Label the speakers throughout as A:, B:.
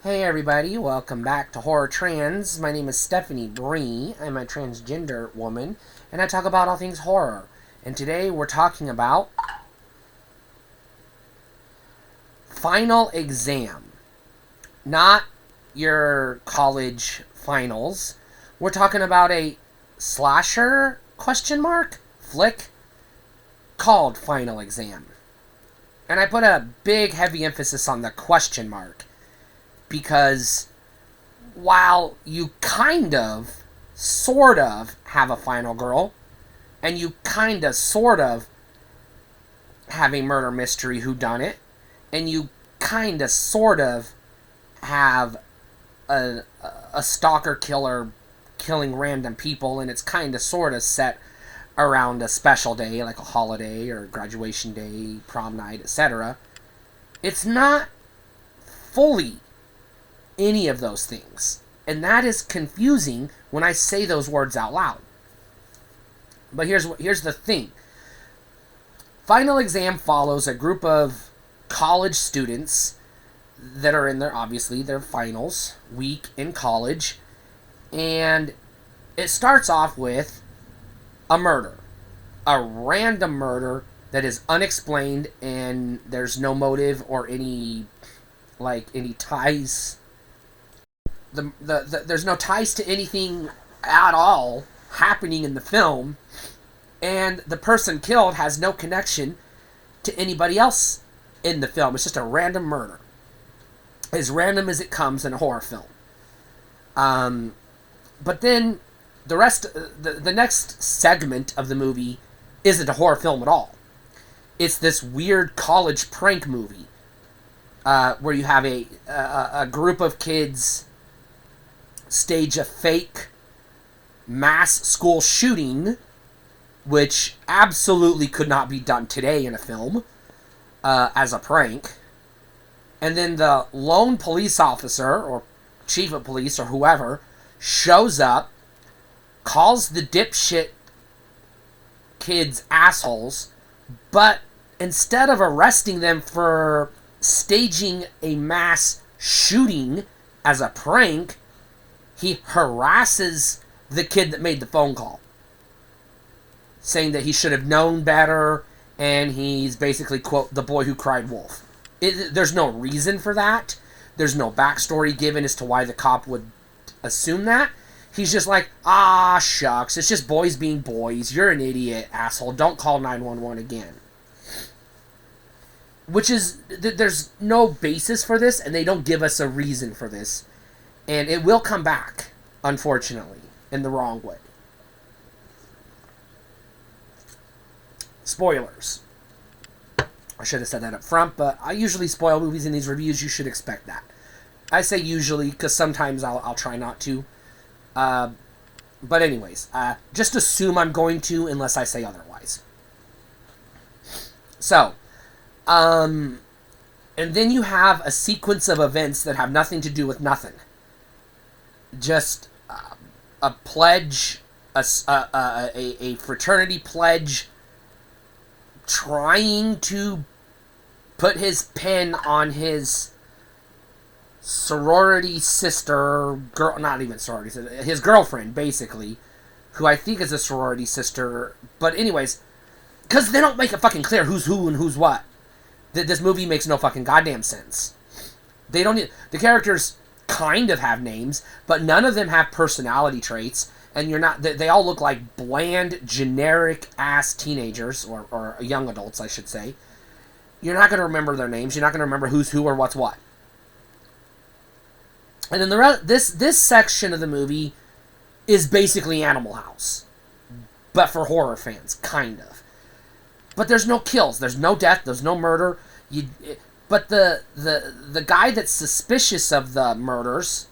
A: Hey everybody, welcome back to Horror Trans. My name is Stephanie Bree. I'm a transgender woman, and I talk about all things horror. And today we're talking about Final Exam. Not your college finals. We're talking about a slasher question mark flick called Final Exam. And I put a big heavy emphasis on the question mark because while you kind of, sort of, have a final girl, and you kind of, sort of, have a murder mystery whodunit, and you kind of, sort of, have a, a stalker killer killing random people, and it's kind of, sort of set around a special day, like a holiday or graduation day, prom night, etc. It's not fully any of those things. And that is confusing when I say those words out loud. But here's the thing. Final Exam follows a group of college students that are in their finals week in college, and it starts off with a murder. A random murder that is unexplained, and there's no motive or any ties. There's no ties to anything at all happening in the film, and the person killed has no connection to anybody else in the film. It's just a random murder, as random as it comes in a horror film. But then the next segment of the movie isn't a horror film at all. It's this weird college prank movie where you have a group of kids stage a fake mass school shooting, which absolutely could not be done today in a film, as a prank. And then the lone police officer, or chief of police, or whoever, shows up, calls the dipshit kids assholes, but instead of arresting them for staging a mass shooting as a prank, he harasses the kid that made the phone call, saying that he should have known better, and he's basically, quote, the boy who cried wolf. There's no reason for that. There's no backstory given as to why the cop would assume that. He's just like, shucks, it's just boys being boys. You're an idiot, asshole. Don't call 911 again. Which is, there's no basis for this, and they don't give us a reason for this. And it will come back, unfortunately, in the wrong way. Spoilers. I should have said that up front, but I usually spoil movies in these reviews. You should expect that. I say usually because sometimes I'll try not to. But anyways, just assume I'm going to unless I say otherwise. So, and then you have a sequence of events that have nothing to do with nothing. Just a pledge, a fraternity pledge, trying to put his pen on his sorority sister, not even sorority sister, his girlfriend, basically, who I think is a sorority sister. But anyways, because they don't make it fucking clear who's who and who's what. This movie makes no fucking goddamn sense. They don't need, the characters kind of have names, but none of them have personality traits, and they all look like bland, generic ass teenagers, or young adults, I should say. You're not going to remember their names. You're not going to remember who's who or what's what. And then this section of the movie is basically Animal House, but for horror fans, kind of. But there's no kills, there's no death, there's no murder. But the guy that's suspicious of the murders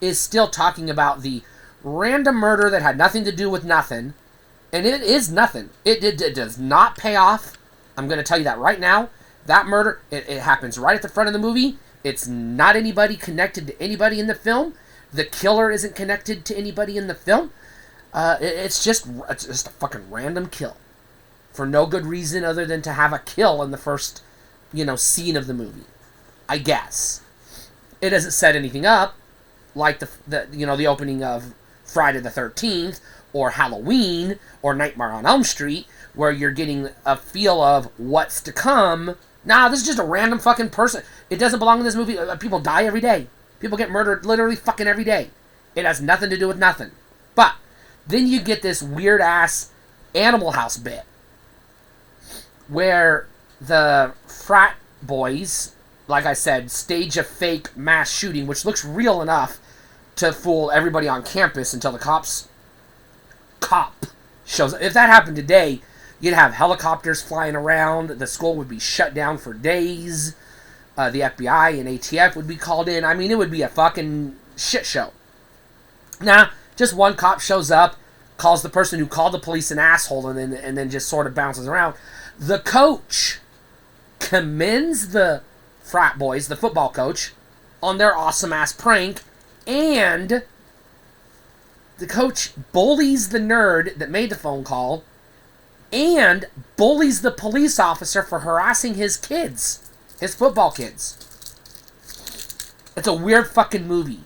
A: is still talking about the random murder that had nothing to do with nothing, and it is nothing. It does not pay off. I'm going to tell you that right now. That murder, it happens right at the front of the movie. It's not anybody connected to anybody in the film. The killer isn't connected to anybody in the film. It's just a fucking random kill for no good reason other than to have a kill in the first, scene of the movie, I guess. It doesn't set anything up like the opening of Friday the 13th or Halloween or Nightmare on Elm Street, where you're getting a feel of what's to come. Nah, this is just a random fucking person. It doesn't belong in this movie. People die every day. People get murdered literally fucking every day. It has nothing to do with nothing. But then you get this weird ass Animal House bit where the frat boys, like I said, stage a fake mass shooting, which looks real enough to fool everybody on campus until the cop shows up. If that happened today, you'd have helicopters flying around. The school would be shut down for days. The FBI and ATF would be called in. I mean, it would be a fucking shit show. Now, just one cop shows up, calls the person who called the police an asshole, and then just sort of bounces around. The coach commends the frat boys, the football coach, on their awesome-ass prank, and the coach bullies the nerd that made the phone call and bullies the police officer for harassing his kids, his football kids. It's a weird fucking movie.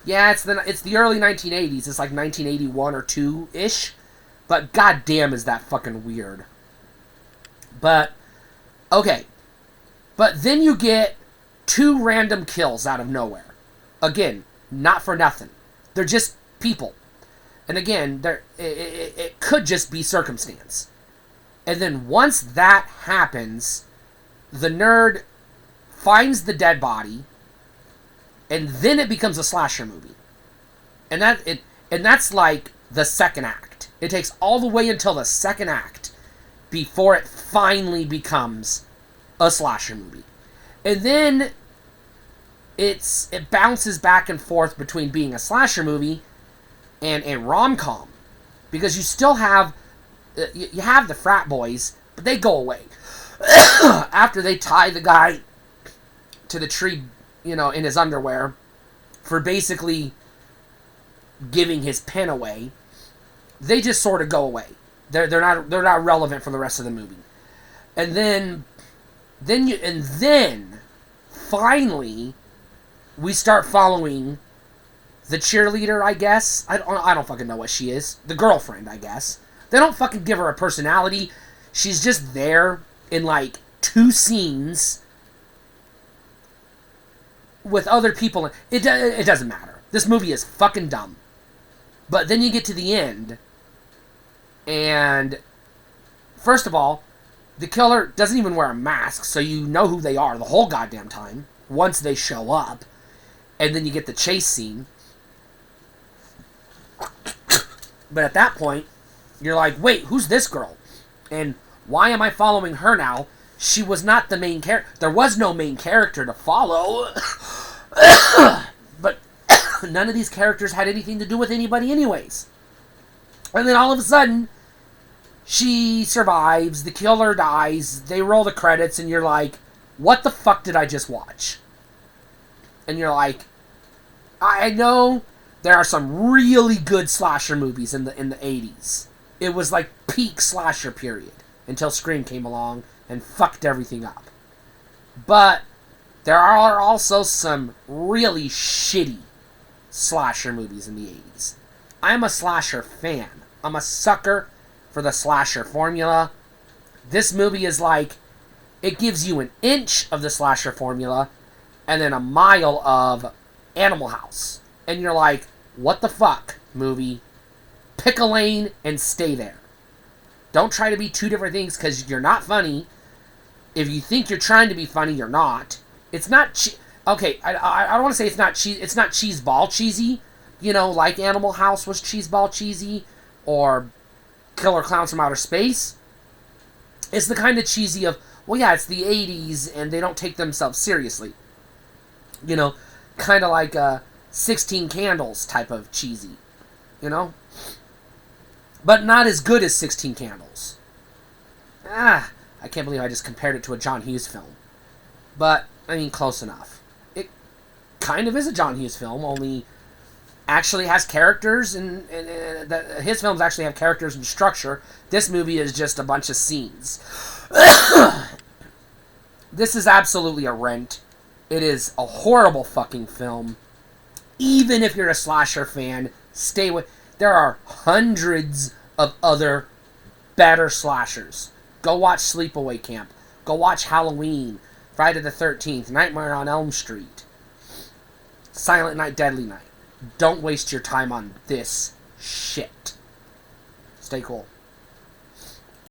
A: Yeah, it's the early 1980s. It's like 1981 or 2-ish. But goddamn is that fucking weird. But, okay. But then you get 2 random kills out of nowhere. Again, not for nothing. They're just people. And again, it could just be circumstance. And then once that happens, the nerd finds the dead body, and then it becomes a slasher movie. And that's like the second act. It takes all the way until the second act before it finally becomes a slasher movie. And then it bounces back and forth between being a slasher movie and a rom-com, because you still have you have the frat boys, but they go away after they tie the guy to the tree, in his underwear for basically giving his pen away. They just sort of go away. They're not relevant for the rest of the movie. And then finally we start following the cheerleader, I guess. I don't fucking know what she is. The girlfriend, I guess. They don't fucking give her a personality. She's just there in like 2 scenes with other people. It doesn't matter. This movie is fucking dumb. But then you get to the end, and first of all, the killer doesn't even wear a mask, so you know who they are the whole goddamn time once they show up. And then you get the chase scene. But at that point, you're like, wait, who's this girl? And why am I following her now? She was not the main character. There was no main character to follow. But none of these characters had anything to do with anybody anyways. And then all of a sudden, she survives, the killer dies, they roll the credits, and you're like, what the fuck did I just watch? And you're like, I know there are some really good slasher movies in the 80s. It was like peak slasher period until Scream came along and fucked everything up. But there are also some really shitty slasher movies in the 80s. I'm a slasher fan. I'm a sucker for the slasher formula. This movie is like, it gives you an inch of the slasher formula and then a mile of Animal House. And you're like, what the fuck, movie? Pick a lane and stay there. Don't try to be 2 different things, because you're not funny. If you think you're trying to be funny, you're not. It's not okay, I don't want to say it's not cheeseball cheesy, like Animal House was cheeseball cheesy, or Killer Clowns from Outer Space. It's the kind of cheesy of, well, yeah, it's the 80s, and they don't take themselves seriously. Kind of like 16 Candles type of cheesy, But not as good as 16 Candles. I can't believe I just compared it to a John Hughes film. But, I mean, close enough. It kind of is a John Hughes film, only actually has characters, and his films actually have characters and structure. This movie is just a bunch of scenes. This is absolutely a Rent. It is a horrible fucking film. Even if you're a slasher fan, stay with... There are hundreds of other better slashers. Go watch Sleepaway Camp. Go watch Halloween, Friday the 13th, Nightmare on Elm Street, Silent Night, Deadly Night. Don't waste your time on this shit. Stay cool.